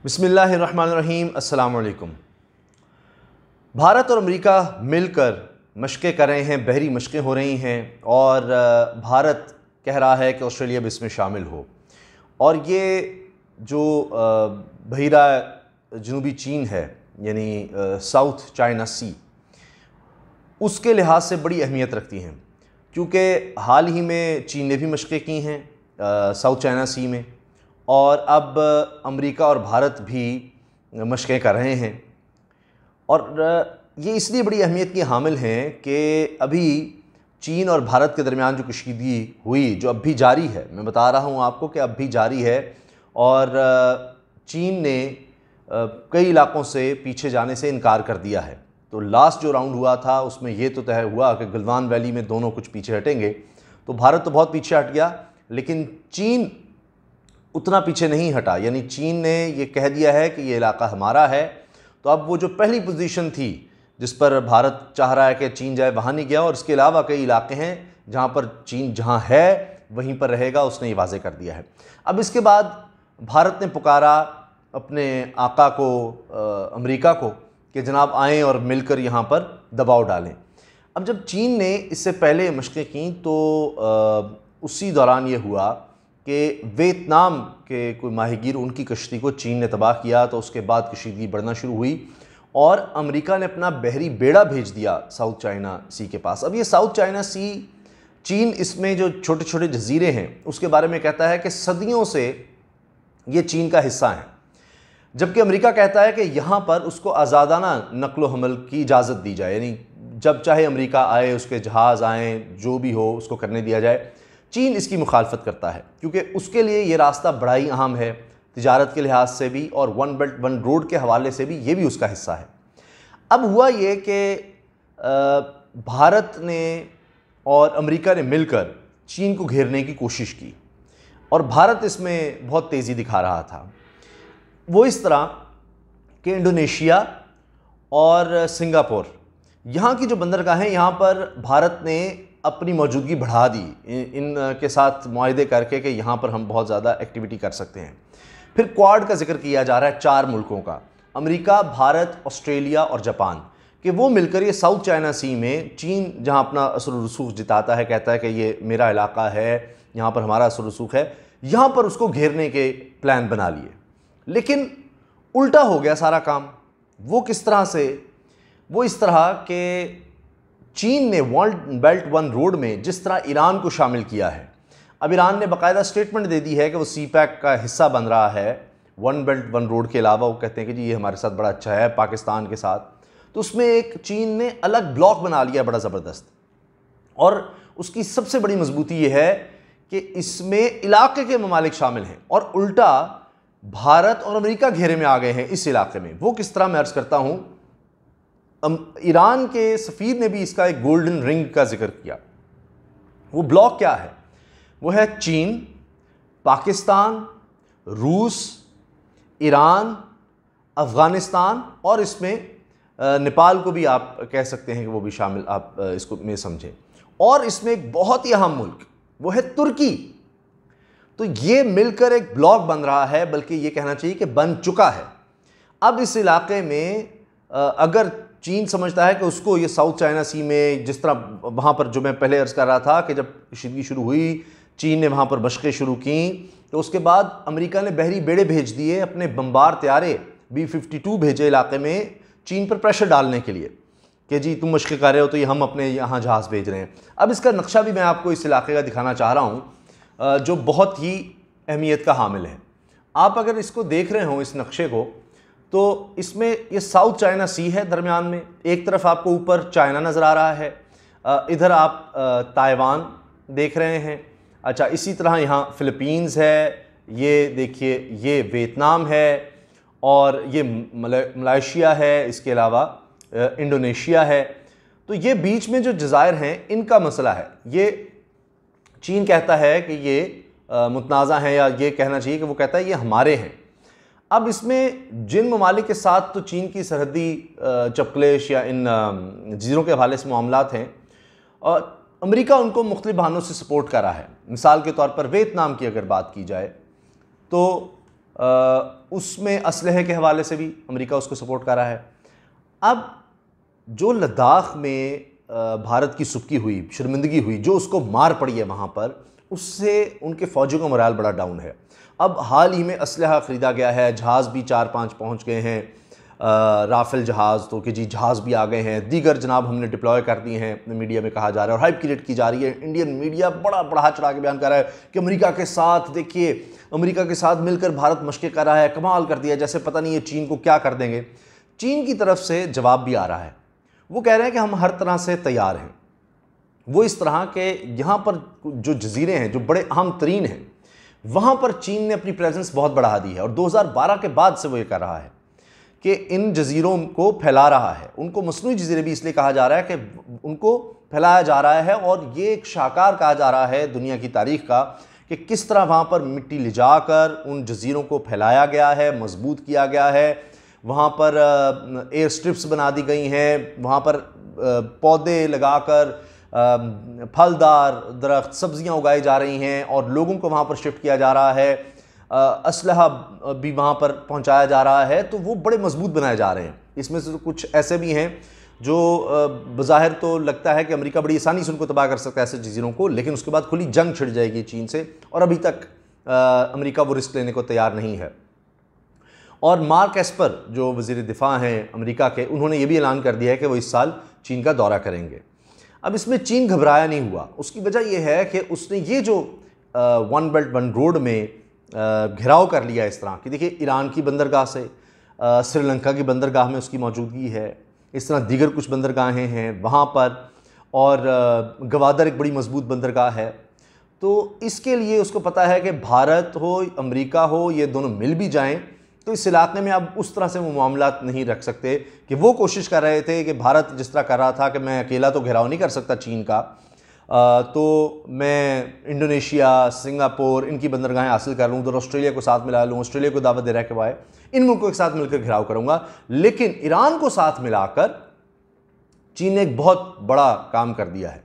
बिस्मिल्लाहिर्रहमानिर्रहीम। अस्सलाम वालेकुम। भारत और अमेरिका मिलकर मशक़ें कर रहे हैं, बहरी मशक़ें हो रही हैं और भारत कह रहा है कि ऑस्ट्रेलिया भी इसमें शामिल हो। और ये जो बहिरा जनूबी चीन है यानी साउथ चाइना सी, उसके लिहाज से बड़ी अहमियत रखती हैं, क्योंकि हाल ही में चीन ने भी मशक़ें की हैं साउथ चाइना सी में, और अब अमेरिका और भारत भी मशक़ें कर रहे हैं। और ये इसलिए बड़ी अहमियत की हामिल हैं कि अभी चीन और भारत के दरमियान जो कशीदगी हुई, जो अब भी जारी है, मैं बता रहा हूँ आपको कि अब भी जारी है, और चीन ने कई इलाक़ों से पीछे जाने से इनकार कर दिया है। तो लास्ट जो राउंड हुआ था उसमें ये तो तय हुआ कि गलवान वैली में दोनों कुछ पीछे हटेंगे। तो भारत तो बहुत पीछे हट गया, लेकिन चीन उतना पीछे नहीं हटा। यानी चीन ने ये कह दिया है कि ये इलाका हमारा है। तो अब वो जो पहली पोजीशन थी जिस पर भारत चाह रहा है कि चीन जाए, वहाँ नहीं गया, और इसके अलावा कई इलाके हैं जहाँ पर चीन जहाँ है वहीं पर रहेगा, उसने ये वाज़े कर दिया है। अब इसके बाद भारत ने पुकारा अपने आका को, अमेरिका को, कि जनाब आएँ और मिलकर यहाँ पर दबाव डालें। अब जब चीन ने इससे पहले मशक़ें की तो उसी दौरान ये हुआ कि वियतनाम के कोई माहीगीर, उनकी कश्ती को चीन ने तबाह किया। तो उसके बाद कशीदगी बढ़ना शुरू हुई और अमेरिका ने अपना बहरी बेड़ा भेज दिया साउथ चाइना सी के पास। अब ये साउथ चाइना सी, चीन इसमें जो छोटे छोटे जजीरे हैं उसके बारे में कहता है कि सदियों से ये चीन का हिस्सा है, जबकि अमेरिका कहता है कि यहाँ पर उसको आज़ादाना नकलो हमल की इजाज़त दी जाए, यानी जब चाहे अमेरिका आए, उसके जहाज़ आएँ, जो भी हो उसको करने दिया जाए। चीन इसकी मुखालफत करता है क्योंकि उसके लिए ये रास्ता बड़ा ही अहम है, तिजारत के लिहाज से भी और वन बेल्ट वन रोड के हवाले से भी ये भी उसका हिस्सा है। अब हुआ ये कि भारत ने और अमेरिका ने मिलकर चीन को घेरने की कोशिश की और भारत इसमें बहुत तेज़ी दिखा रहा था। वो इस तरह कि इंडोनेशिया और सिंगापुर, यहाँ की जो बंदरगाहें, यहाँ पर भारत ने अपनी मौजूदगी बढ़ा दी इनके साथ मुआहदे करके कि यहाँ पर हम बहुत ज़्यादा एक्टिविटी कर सकते हैं। फिर क्वाड का जिक्र किया जा रहा है, 4 मुल्कों का, अमेरिका, भारत, ऑस्ट्रेलिया और जापान, कि वो मिलकर ये साउथ चाइना सी में चीन जहाँ अपना असर रसूख जिताता है, कहता है कि ये मेरा इलाका है, यहाँ पर हमारा असर रसूख है, यहाँ पर उसको घेरने के प्लान बना लिए। लेकिन उल्टा हो गया सारा काम। वो किस तरह से? वो इस तरह के चीन ने वन बेल्ट वन रोड में जिस तरह ईरान को शामिल किया है, अब ईरान ने बाकायदा स्टेटमेंट दे दी है कि वो सी पैक का हिस्सा बन रहा है। वन बेल्ट वन रोड के अलावा वो कहते हैं कि जी ये हमारे साथ बड़ा अच्छा है पाकिस्तान के साथ। तो उसमें एक चीन ने अलग ब्लॉक बना लिया बड़ा ज़बरदस्त, और उसकी सबसे बड़ी मजबूती ये है कि इसमें इलाके के ममालिक शामिल हैं और उल्टा भारत और अमेरिका घेरे में आ गए हैं इस इलाके में। वो किस तरह मैं अर्ज़ करता हूँ, ईरान के सफ़ीर ने भी इसका एक गोल्डन रिंग का जिक्र किया। वो ब्लॉक क्या है? वो है चीन, पाकिस्तान, रूस, ईरान, अफ़गानिस्तान, और इसमें नेपाल को भी आप कह सकते हैं कि वो भी शामिल, आप इसको में समझें। और इसमें एक बहुत ही अहम मुल्क वो है तुर्की। तो ये मिलकर एक ब्लॉक बन रहा है, बल्कि ये कहना चाहिए कि बन चुका है। अब इस इलाके में अगर चीन समझता है कि उसको ये साउथ चाइना सी में, जिस तरह वहाँ पर, जो मैं पहले अर्ज़ कर रहा था कि जब कशीदगी शुरू हुई, चीन ने वहाँ पर मशक़ें शुरू की, तो उसके बाद अमेरिका ने बहरी बेड़े भेज दिए, अपने बम्बार त्यारे B-52 भेजे इलाके में चीन पर प्रेशर डालने के लिए कि जी तुम मशक़ें कर रहे हो तो ये हम अपने यहाँ जहाज़ भेज रहे हैं। अब इसका नक्शा भी मैं आपको इस इलाके का दिखाना चाह रहा हूँ, जो बहुत ही अहमियत का हामिल है। आप अगर इसको देख रहे हो, इस नक्शे को, तो इसमें ये साउथ चाइना सी है दरमियान में, एक तरफ आपको ऊपर चाइना नज़र आ रहा है, इधर आप ताइवान देख रहे हैं। अच्छा, इसी तरह यहाँ फ़िलीपींस है, ये देखिए ये वियतनाम है, और ये मलेशिया है, इसके अलावा इंडोनेशिया है। तो ये बीच में जो जज़ायर हैं इनका मसला है। ये चीन कहता है कि ये मुतनाज़ा हैं, या ये कहना चाहिए कि वो कहता है ये हमारे हैं। अब इसमें जिन ममालिक के साथ तो चीन की सरहदी चपकलेश या इन जजीरों के हवाले से मामलात हैं, अमेरिका उनको मुख्तलिफ बहानों से सपोर्ट कर रहा है। मिसाल के तौर पर वियतनाम की अगर बात की जाए तो उसमें असलहे के हवाले से भी अमेरिका उसको सपोर्ट कर रहा है। अब जो लद्दाख में भारत की सुबकी हुई, शर्मिंदगी हुई, जो उसको मार पड़ी है वहाँ पर, उससे उनके फ़ौजियों का मोराल बड़ा डाउन है। अब हाल ही में असलहा ख़रीदा गया है, जहाज़ भी 4-5 पहुँच गए हैं, राफेल जहाज़, तो कि जी जहाज़ भी आ गए हैं, दीगर जनाब हमने डिप्लॉय कर दिए हैं, मीडिया में कहा जा रहा है और हाइप क्रिएट की जा रही है। इंडियन मीडिया बड़ा बढ़ा चढ़ा के बयान कर रहा है कि अमेरिका के साथ, देखिए अमेरिका के साथ मिलकर भारत मशक़ें कर रहा है, कमाल कर दिया, जैसे पता नहीं है चीन को क्या कर देंगे। चीन की तरफ से जवाब भी आ रहा है, वो कह रहे हैं कि हम हर तरह से तैयार हैं। वो इस तरह के यहाँ पर जो जजीरे हैं जो बड़े अहम तरीन हैं, वहाँ पर चीन ने अपनी प्रेजेंस बहुत बढ़ा दी है और 2012 के बाद से वो ये कर रहा है कि इन जजीरों को फैला रहा है। उनको मसनूई जजीरे भी इसलिए कहा जा रहा है कि उनको फैलाया जा रहा है और ये एक शाकार कहा जा रहा है दुनिया की तारीख का कि किस तरह वहाँ पर मिट्टी ले जाकर उन जजीरों को फैलाया गया है, मजबूत किया गया है। वहाँ पर एयर स्ट्रिप्स बना दी गई हैं, वहाँ पर पौधे लगाकर फलदार दरख्त, सब्जियाँ उगाई जा रही हैं और लोगों को वहाँ पर शिफ्ट किया जा रहा है, असलहा भी वहाँ पर पहुँचाया जा रहा है। तो वो बड़े मजबूत बनाए जा रहे हैं। इसमें से तो कुछ ऐसे भी हैं जो बज़ाहिर तो लगता है कि अमेरिका बड़ी आसानी से उनको तबाह कर सकता है ऐसे जजीरों को, लेकिन उसके बाद खुली जंग छिड़ जाएगी चीन से और अभी तक अमेरिका वो रिस्क लेने को तैयार नहीं है। और मार्क एस्पर जो वज़ीर दिफा हैं अमेरिका के, उन्होंने ये भी ऐलान कर दिया है कि वो इस साल चीन का दौरा करेंगे। अब इसमें चीन घबराया नहीं हुआ। उसकी वजह यह है कि उसने ये जो वन बेल्ट वन रोड में घिराव कर लिया इस तरह की, देखिए ईरान की बंदरगाह से श्रीलंका की बंदरगाह में उसकी मौजूदगी है, इस तरह दीगर कुछ बंदरगाहें हैं वहाँ पर, और गवादर एक बड़ी मजबूत बंदरगाह है। तो इसके लिए उसको पता है कि भारत हो अमेरिका हो, ये दोनों मिल भी जाएं तो इस इलाके में अब उस तरह से वो मामलात नहीं रख सकते कि वो कोशिश कर रहे थे कि भारत जिस तरह कर रहा था कि मैं अकेला तो घेराव नहीं कर सकता चीन का, तो मैं इंडोनेशिया, सिंगापुर, इनकी बंदरगाहें हासिल कर लूँ, तो ऑस्ट्रेलिया को साथ मिला लूँ, ऑस्ट्रेलिया को दावत दे रहा है कि वाए इन मुल्कों के साथ मिलकर घेराव करूँगा। लेकिन ईरान को साथ मिलाकर चीन ने एक बहुत बड़ा काम कर दिया है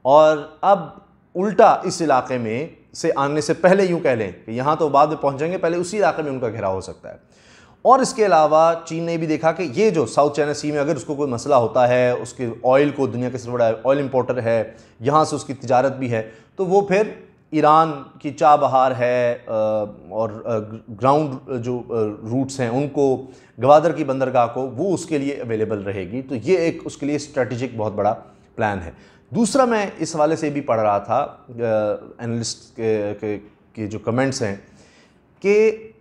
और अब उल्टा इस इलाके में से आने से पहले यूँ कह लें कि यहाँ तो बाद में पहुँचेंगे, पहले उसी इलाके में उनका घेराव हो सकता है। और इसके अलावा चीन ने भी देखा कि ये जो साउथ चाइना सी में अगर उसको कोई मसला होता है, उसके ऑयल को, दुनिया के सबसे बड़ा ऑयल इंपोर्टर है, यहाँ से उसकी तिजारत भी है, तो वो फिर ईरान की चाबहार है और ग्राउंड जो रूट्स हैं उनको, गवादर की बंदरगाह को, वो उसके लिए अवेलेबल रहेगी। तो ये एक उसके लिए स्ट्रेटेजिक बहुत बड़ा प्लान है। दूसरा, मैं इस हवाले से भी पढ़ रहा था एनालिस्ट के जो कमेंट्स हैं कि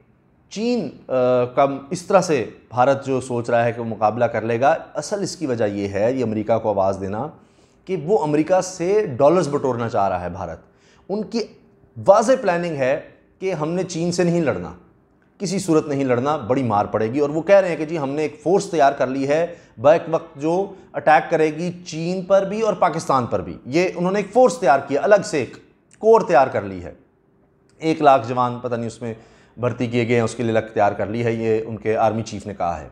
चीन का इस तरह से भारत जो सोच रहा है कि वो मुकाबला कर लेगा, असल इसकी वजह ये है, ये अमेरिका को आवाज़ देना कि वो अमेरिका से डॉलर्स बटोरना चाह रहा है भारत। उनकी वाज़े प्लानिंग है कि हमने चीन से नहीं लड़ना, किसी सूरत नहीं लड़ना, बड़ी मार पड़ेगी। और वो कह रहे हैं कि जी हमने एक फ़ोर्स तैयार कर ली है बैक वक्त जो अटैक करेगी चीन पर भी और पाकिस्तान पर भी। ये उन्होंने एक फ़ोर्स तैयार किया, अलग से एक कोर तैयार कर ली है, 1 लाख जवान पता नहीं उसमें भर्ती किए गए हैं, उसके लिए अलग तैयार कर ली है, ये उनके आर्मी चीफ ने कहा है।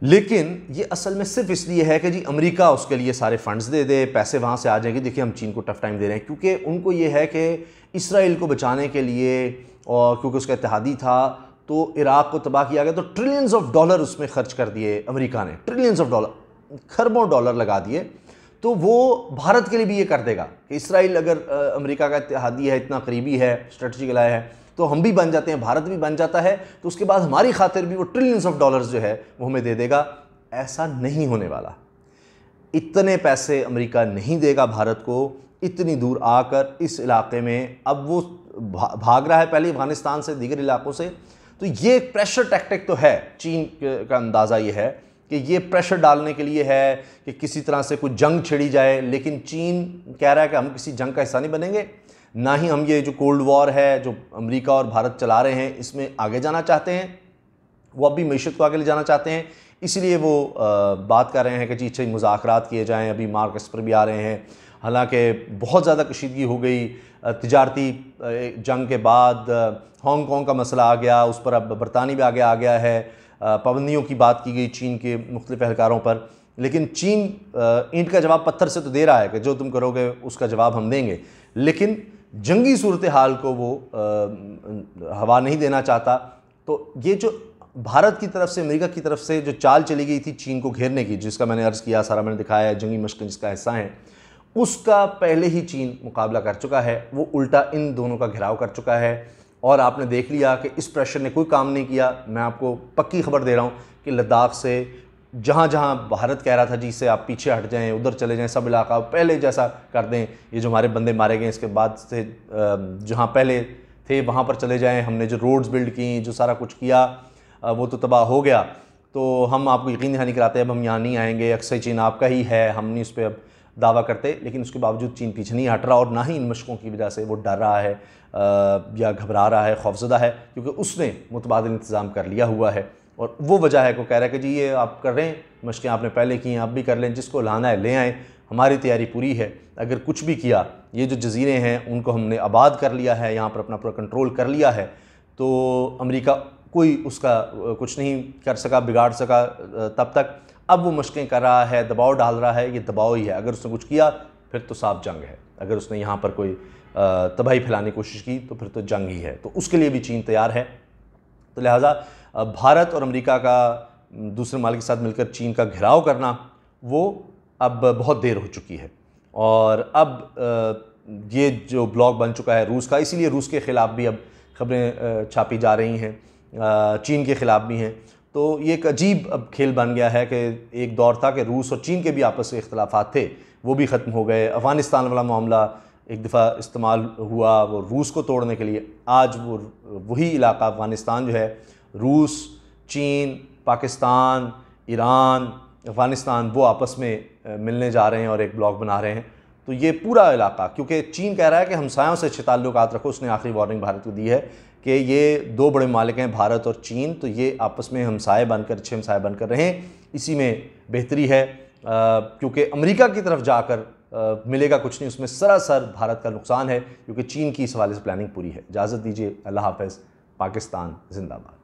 लेकिन ये असल में सिर्फ इसलिए है कि जी अमेरिका उसके लिए सारे फंड्स दे दे, पैसे वहाँ से आ जाएंगे। देखिए हम चीन को टफ टाइम दे रहे हैं क्योंकि उनको ये है कि इसराइल को बचाने के लिए, और क्योंकि उसका इत्तेहादी था तो इराक़ को तबाह किया गया, तो ट्रिलियंस ऑफ डॉलर उसमें खर्च कर दिए अमेरिका ने, ट्रिलियंस ऑफ डॉलर, खरबों डॉलर लगा दिए। तो वो भारत के लिए भी ये कर देगा कि इसराइल अगर अमेरिका का इत्तेहादी है, इतना करीबी है, स्ट्रेटजिकल है, तो हम भी बन जाते हैं, भारत भी बन जाता है, तो उसके बाद हमारी खातिर भी वो ट्रिलियंस ऑफ डॉलर्स जो है वो हमें दे देगा। ऐसा नहीं होने वाला, इतने पैसे अमेरिका नहीं देगा भारत को, इतनी दूर आकर इस इलाके में। अब वो भाग रहा है पहले अफगानिस्तान से, दीगर इलाकों से, तो ये प्रेशर टैक्टिक तो है। चीन का अंदाज़ा ये है कि ये प्रेशर डालने के लिए है कि किसी तरह से कोई जंग छिड़ी जाए, लेकिन चीन कह रहा है कि हम किसी जंग का हिस्सा नहीं बनेंगे, ना ही हम ये जो कोल्ड वॉर है जो अमेरिका और भारत चला रहे हैं इसमें आगे जाना चाहते हैं। वो अब भी मईशत को आगे ले जाना चाहते हैं, इसलिए वो बात कर रहे हैं कि जी अच्छे मुज़ाकरात किए जाएँ। अभी मार्क एस्पर भी आ रहे हैं, हालांकि बहुत ज़्यादा कशीदगी हो गई तिजारती जंग के बाद, हांगकॉन्ग का मसला आ गया, उस पर अब बरतानी भी आगे आ गया है, पाबंदियों की बात की गई चीन के मुख्तलिफ एहलकारों पर, लेकिन चीन ईंट का जवाब पत्थर से तो दे रहा है कि जो तुम करोगे उसका जवाब हम देंगे। लेकिन जंगी सूरत हाल को वो हवा नहीं देना चाहता। तो ये जो भारत की तरफ से, अमेरिका की तरफ से जो चाल चली गई थी चीन को घेरने की, जिसका मैंने अर्ज़ किया, सारा मैंने दिखाया है, जंगी मशक़ें जिसका हिस्सा हैं, उसका पहले ही चीन मुकाबला कर चुका है। वो उल्टा इन दोनों का घेराव कर चुका है और आपने देख लिया कि इस प्रेशर ने कोई काम नहीं किया। मैं आपको पक्की खबर दे रहा हूँ कि लद्दाख से जहाँ जहाँ भारत कह रहा था जी से आप पीछे हट जाएं, उधर चले जाएं, सब इलाका पहले जैसा कर दें, ये जो हमारे बंदे मारे गए इसके बाद से जहाँ पहले थे वहाँ पर चले जाएं, हमने जो रोड्स बिल्ड की, जो सारा कुछ किया, वो तो तबाह हो गया। तो हम आपको यकीन नहीं कराते अब हम यहाँ नहीं आएंगे, अक्सर चीन आपका ही है, हम नहीं उस पर अब दावा करते। लेकिन उसके बावजूद चीन पीछे नहीं हट रहा और ना ही इन मशकों की वजह से वो डर रहा है या घबरा रहा है, खौफजदा है, क्योंकि उसने मुतबादिल इंतज़ाम कर लिया हुआ है। और वो वजह है को कह रहा है कि जी ये आप कर रहे हैं, मशक़ें आपने पहले की हैं, आप भी कर लें, जिसको लाना है ले आएँ, हमारी तैयारी पूरी है। अगर कुछ भी किया, ये जो जजीरे हैं उनको हमने आबाद कर लिया है, यहाँ पर अपना पूरा कंट्रोल कर लिया है, तो अमेरिका कोई उसका कुछ नहीं कर सका, बिगाड़ सका तब तक। अब वो मशक़ें कर रहा है, दबाव डाल रहा है, ये दबाव ही है। अगर उसने कुछ किया फिर तो साफ जंग है, अगर उसने यहाँ पर कोई तबाही फैलाने की कोशिश की तो फिर तो जंग ही है। तो उसके लिए भी चीन तैयार है। तो लिहाजा भारत और अमेरिका का दूसरे माल के साथ मिलकर चीन का घेराव करना वो अब बहुत देर हो चुकी है। और अब ये जो ब्लॉक बन चुका है रूस का, इसीलिए रूस के ख़िलाफ़ भी अब खबरें छापी जा रही हैं, चीन के ख़िलाफ़ भी हैं। तो ये एक अजीब अब खेल बन गया है कि एक दौर था कि रूस और चीन के भी आपस में इख्तलाफात थे, वो भी ख़त्म हो गए। अफ़गानिस्तान वाला मामला एक दफ़ा इस्तेमाल हुआ वो रूस को तोड़ने के लिए। आज वही इलाका अफ़गानिस्तान जो है, रूस, चीन, पाकिस्तान, ईरान, अफ़गानिस्तान वो आपस में मिलने जा रहे हैं और एक ब्लॉक बना रहे हैं। तो ये पूरा इलाका, क्योंकि चीन कह रहा है कि हमसायों से अच्छे ताल्लुकात रखो, उसने आखिरी वार्निंग भारत को दी है कि ये दो बड़े मालिक हैं भारत और चीन, तो ये आपस में हमसाए बनकर, अच्छे हमसाए बनकर रहें, इसी में बेहतरी है। क्योंकि अमेरिका की तरफ जाकर मिलेगा कुछ नहीं, उसमें सरासर भारत का नुकसान है, क्योंकि चीन की इस हवाले से प्लानिंग पूरी है। इजाज़त दीजिए, अल्लाह हाफ़िज़। पाकिस्तान जिंदाबाद।